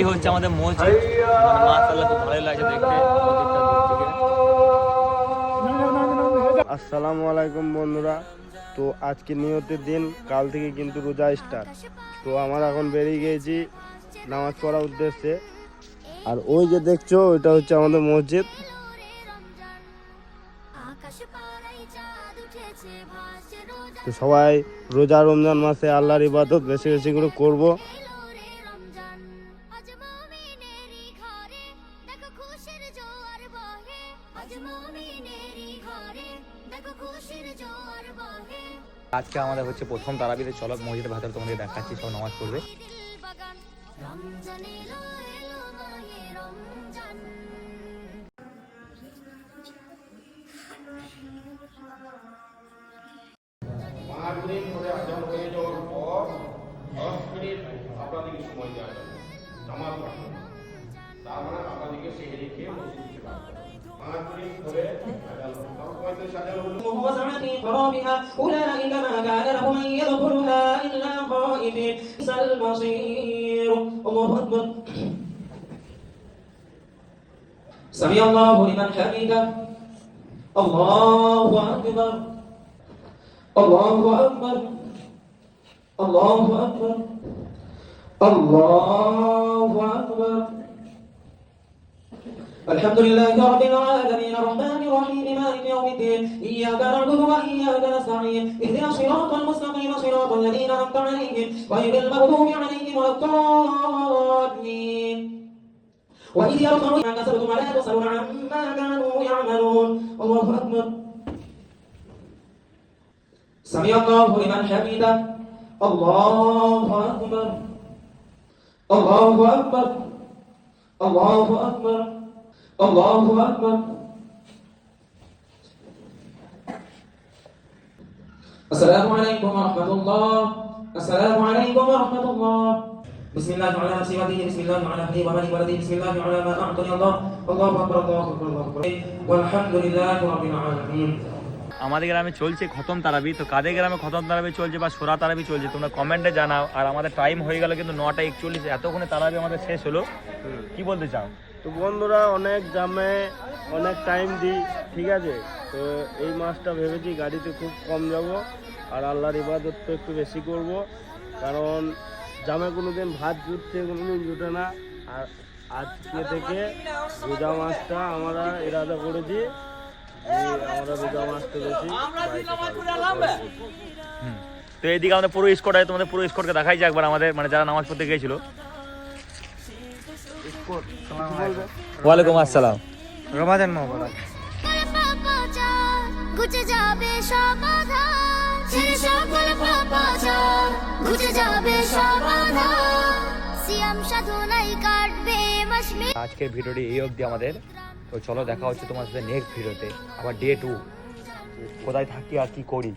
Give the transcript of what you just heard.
এই হচ্ছে আমাদের মসজিদ, মানে মাশাআল্লাহ খুব ভালো লাগছে দেখতে। আসসালামু আলাইকুম বন্ধুরা। তো আজকে নিয়তের দিন, কাল থেকে কিন্তু রোজা স্টার্ট। তো আমরা এখন বেরিয়ে গিয়েছি নামাজ পড়ার উদ্দেশ্যে। আর ওই যে দেখছো ওইটা হচ্ছে আমাদের মসজিদ। তো সবাই রোজা রমজান মাসে আল্লাহর ইবাদত বেশি বেশি করে করবো। আজকে আমাদের হচ্ছে প্রথম তারাবিতে, চলো মসজিদের ভেতরে তোমাদের দেখাচ্ছি, সব নামাজ পড়বে। আপনাদেরকে সময় দেওয়া যাবে জামাত রাখুন, তার মানে আপনাদেরকে সেই রেখে মসজিদ থেকে বার করবেন। 5 মিনিট ধরে أولئك ما كان لهم أن يدخلها إلا خائفين المصير. الله أكبر. سمع الله لمن حمده. الله أكبر. الله أكبر. الله أكبر. الله أكبر. الحمد لله رب العالمين الرحمن الرحيم مالك يوم الدين إياك نعبد وإياك نستعين اهدنا الصراط المستقيم صراط الذين أنعمت عليهم غير المغضوب عليهم ولا الضالين. وإذ يرفع ما كسبتم ولا تسألون عما كانوا يعملون. الله أكبر. سمع الله لمن حمده. الله أكبر. الله أكبر. الله أكبر. الله أكبر. السلام عليكم ورحمة الله. السلام عليكم ورحمة الله. بسم الله على نفسي وديني، بسم الله على أهلي ومالي ولدي، بسم الله على ما أعطني الله. الله أكبر. الله أكبر. الله أكبر. والحمد لله رب العالمين. আমাদের গ্রামে চলছে খতম তারাবি। তো কাদের গ্রামে খতম তারাবি চলছে বা সোরা তারাবি চলছে তোমরা কমেন্টে জানাও। আর আমাদের টাইম হয়ে গেল কিন্তু 9:41, এতক্ষণে তারাবি আমাদের শেষ হলো। কি বলতে চাও? তো বন্ধুরা অনেক জামে অনেক টাইম দিই, ঠিক আছে। তো এই মাসটা ভেবেছি গাড়িতে খুব কম যাব আর আল্লাহর ইবাদত তো একটু বেশি করব, কারণ জামে কোনো দিন ভাত জুটছে, কোনো দিন জুটে না। আর আজকে থেকে রোজা মাসটা আমরা ইরাদা করেছি আমরা রোজা মাসটা বেশি। তো এইদিকে আমাদের পুরো স্কোয়াড আছে, তোমাদের পুরো স্কোয়াডকে দেখাই যায় একবার, আমাদের মানে যারা নামাজ পড়তে গিয়েছিল। ওয়ালাইকুম আসসালাম, রমাদান মোবারক। গুজে যাবে সমাধান, ছেড়ে সকল পাপাচার গুজে যাবে সমাধান, সিয়াম সাধনায় কাটবে মাসমি। আজকের ভিডিওটি এই অবধি আমাদের। তো চলো দেখা হচ্ছে তোমার সাথে নেক্সট ভিডিওতে, আবার ডে 2 কোথায় থাকি আর কি করি।